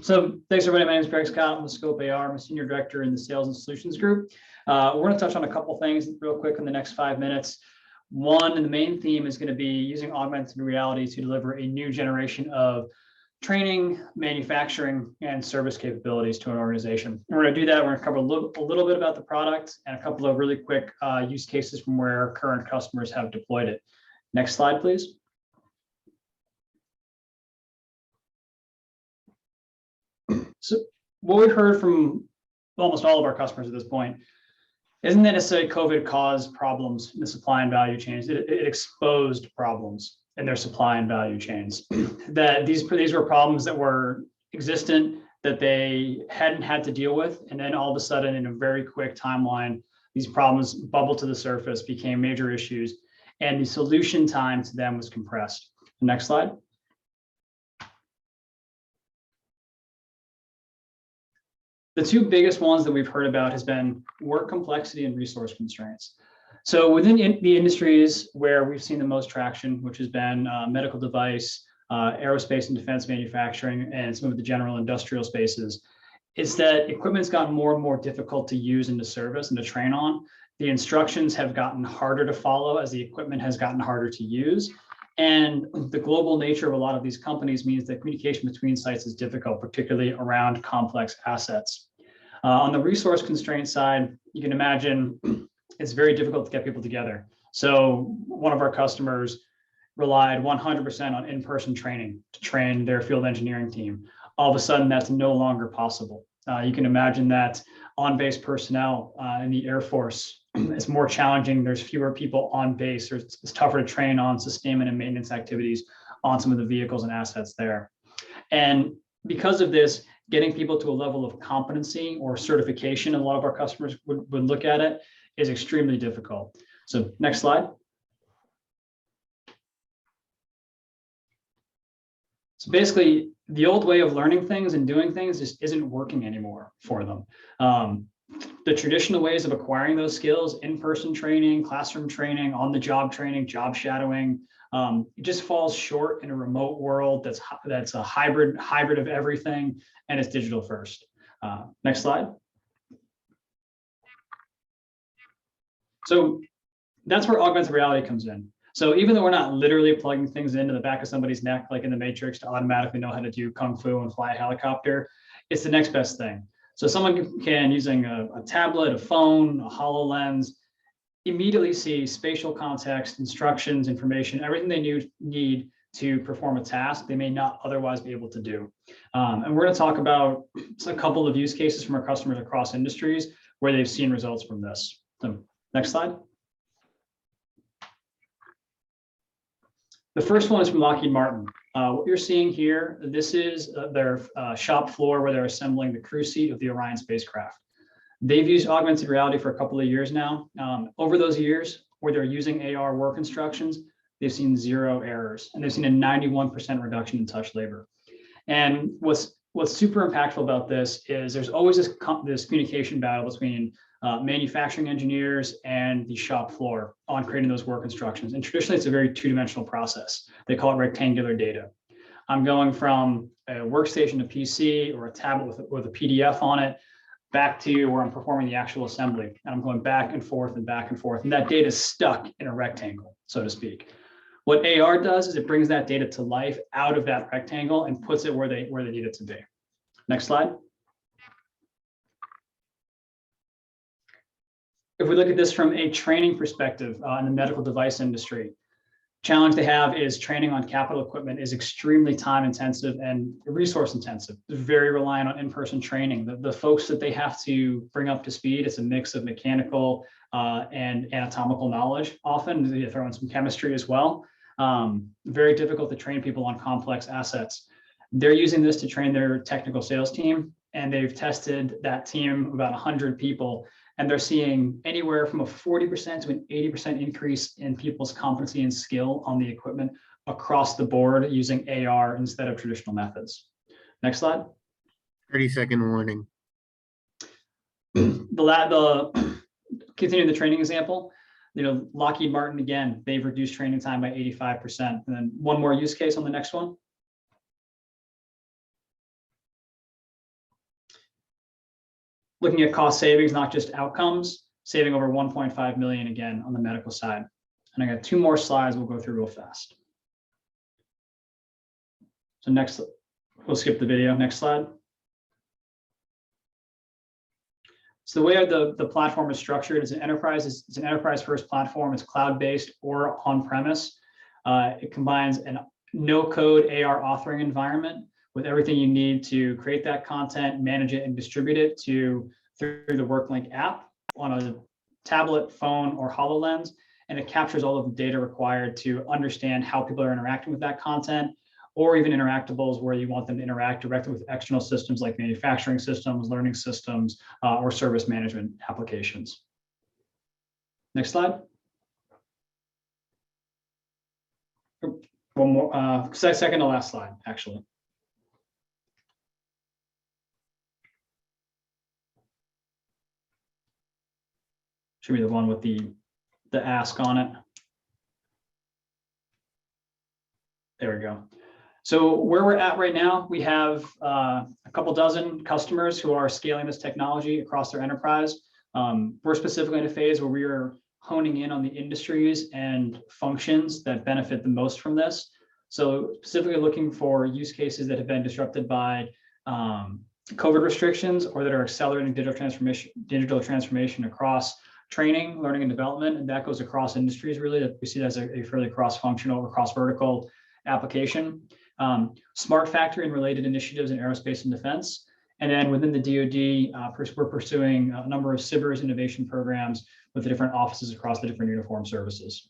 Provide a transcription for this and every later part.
So thanks everybody. My name is Greg Scott. I'm the Scope AR. I'm a senior director in the sales and solutions group. We're going to touch on a couple things real quick in the next 5 minutes. One, and the main theme is going to be using augmented reality to deliver a new generation of training, manufacturing, and service capabilities to an organization. And we're going to do that. We're going to cover a little bit about the product and a couple of really quick use cases from where current customers have deployed it. Next slide, please. So what we've heard from almost all of our customers at this point isn't that necessarily COVID caused problems in the supply and value chains. It exposed problems in their supply and value chains. That these were problems that were existent, that they hadn't had to deal with. And then all of a sudden, in a very quick timeline, these problems bubbled to the surface, became major issues, and the solution time to them was compressed. Next slide. The two biggest ones that we've heard about has been work complexity and resource constraints. So within the industries where we've seen the most traction, which has been medical device, aerospace and defense manufacturing, and some of the general industrial spaces, is that equipment's gotten more and more difficult to use and to service and to train on. The instructions have gotten harder to follow as the equipment has gotten harder to use. And the global nature of a lot of these companies means that communication between sites is difficult, particularly around complex assets. On the resource constraint side, you can imagine it's very difficult to get people together. So one of our customers relied 100% on in-person training to train their field engineering team. All of a sudden, that's no longer possible. You can imagine that on-base personnel in the Air Force is more challenging. There's fewer people on base. It's tougher to train on sustainment and maintenance activities on some of the vehicles and assets there. And because of this, getting people to a level of competency or certification, a lot of our customers would look at it, is extremely difficult. So next slide. So basically, the old way of learning things and doing things just isn't working anymore for them. The traditional ways of acquiring those skills, in-person training, classroom training, on-the-job training, job shadowing, it just falls short in a remote world that's a hybrid of everything, and it's digital first. Next slide. So that's where augmented reality comes in. So even though we're not literally plugging things into the back of somebody's neck, like in the Matrix, to automatically know how to do Kung Fu and fly a helicopter, it's the next best thing. So someone can, using a tablet, a phone, a HoloLens, immediately see spatial context, instructions, information, everything they need to perform a task they may not otherwise be able to do. And we're going to talk about a couple of use cases from our customers across industries where they've seen results from this. So next slide. The first one is from Lockheed Martin. What you're seeing here, this is their shop floor where they're assembling the crew seat of the Orion spacecraft. They've used augmented reality for a couple of years now. Over those years where they're using AR work instructions, they've seen 0 errors, and they've seen a 91% reduction in touch labor. And what's super impactful about this is there's always this communication battle between manufacturing engineers and the shop floor on creating those work instructions. And traditionally, it's a very two-dimensional process. They call it rectangular data. I'm going from a workstation to PC or a tablet with a PDF on it, back to where I'm performing the actual assembly. And I'm going back and forth and back and forth. And that data is stuck in a rectangle, so to speak. What AR does is it brings that data to life out of that rectangle and puts it where they need it to be. Next slide. If we look at this from a training perspective in the medical device industry, challenge they have is training on capital equipment is extremely time intensive and resource intensive. They're very reliant on in-person training. The folks that they have to bring up to speed, it's a mix of mechanical and anatomical knowledge. Often they throw in some chemistry as well. Very difficult to train people on complex assets. They're using this to train their technical sales team, and they've tested that team, about 100 people, and they're seeing anywhere from a 40% to an 80% increase in people's competency and skill on the equipment across the board using AR instead of traditional methods. Next slide. 30-second warning. Continuing the training example, Lockheed Martin, again, they've reduced training time by 85%. And then one more use case on the next one. Looking at cost savings, not just outcomes, saving over 1.5 million again on the medical side. And I got 2 more slides we'll go through real fast. So next, we'll skip the video. Next slide. So the way the platform is structured is it's an enterprise first platform. It's cloud-based or on-premise. It combines a no-code AR authoring environment with everything you need to create that content, manage it, and distribute it through the Worklink app on a tablet, phone, or HoloLens. And it captures all of the data required to understand how people are interacting with that content, or even interactables where you want them to interact directly with external systems like manufacturing systems, learning systems, or service management applications. Next slide. One more, second to last slide, actually. Should be the one with the ask on it. There we go. So where we're at right now, we have a couple dozen customers who are scaling this technology across their enterprise. We're specifically in a phase where we are honing in on the industries and functions that benefit the most from this. So specifically looking for use cases that have been disrupted by COVID restrictions or that are accelerating digital transformation across training, learning, and development. And that goes across industries, really, that we see as a fairly cross-functional or cross-vertical application. Smart factory and related initiatives in aerospace and defense. And then within the DoD, we're pursuing a number of CIBERS innovation programs with the different offices across the different uniform services.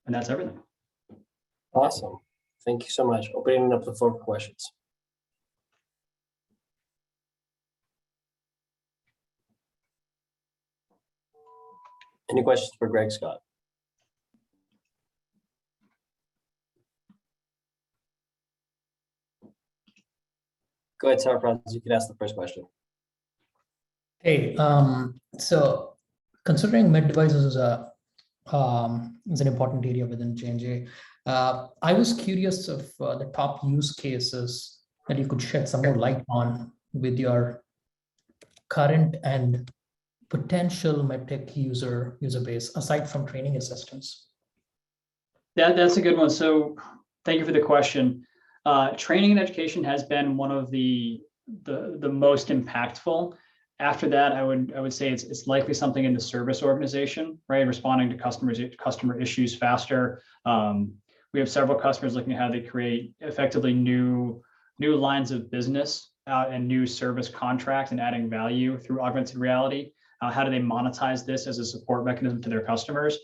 And that's everything. Awesome. Thank you so much. Opening up the floor for questions. Any questions for Greg Scott? Go ahead, Sarfraz. You can ask the first question. Hey, so considering med devices is an important area within J&J, I was curious of the top use cases that you could shed some more light on with your current and potential medtech user base, aside from training assistants. That's a good one. So thank you for the question. Training and education has been one of the most impactful. After that, I would say it's likely something in the service organization, right? Responding to customer issues faster. We have several customers looking at how they create effectively new lines of business and new service contracts and adding value through augmented reality. How do they monetize this as a support mechanism to their customers?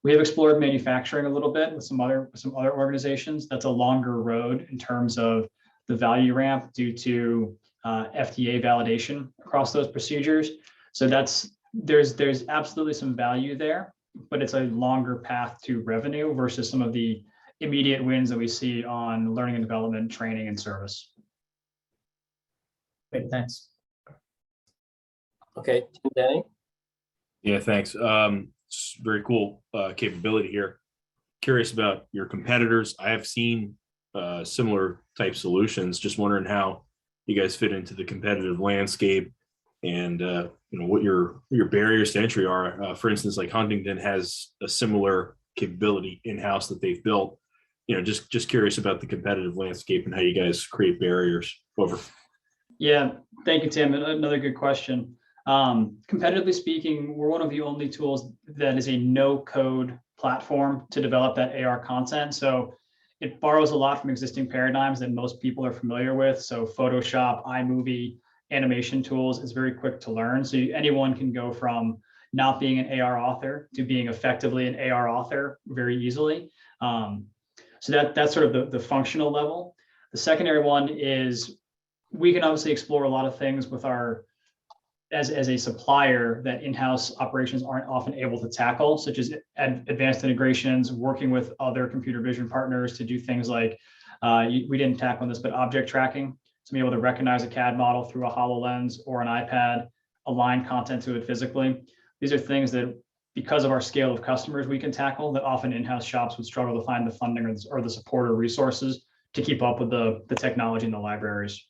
We have explored manufacturing a little bit with some other organizations. That's a longer road in terms of the value ramp due to FDA validation across those procedures. So there's absolutely some value there, but it's a longer path to revenue versus some of the immediate wins that we see on learning and development, training, and service. Great, thanks. Okay, Danny. Yeah, thanks. It's very cool capability here. Curious about your competitors. I have seen similar type solutions. Just wondering how you guys fit into the competitive landscape, and what your barriers to entry are. For instance, like Huntington has a similar capability in-house that they've built. Just curious about the competitive landscape and how you guys create barriers. Over. Yeah, thank you, Tim. Another good question. Competitively speaking, we're one of the only tools that is a no-code platform to develop that AR content. So it borrows a lot from existing paradigms that most people are familiar with. So Photoshop, iMovie, animation tools is very quick to learn. So anyone can go from not being an AR author to being effectively an AR author very easily. So that's sort of the functional level. The secondary one is we can obviously explore a lot of things with our as a supplier that in-house operations aren't often able to tackle, such as advanced integrations, working with other computer vision partners to do things like, we didn't tackle this, but object tracking, to be able to recognize a CAD model through a HoloLens or an iPad, align content to it physically. These are things that, because of our scale of customers, we can tackle that often in-house shops would struggle to find the funding or the support or resources to keep up with the technology and the libraries.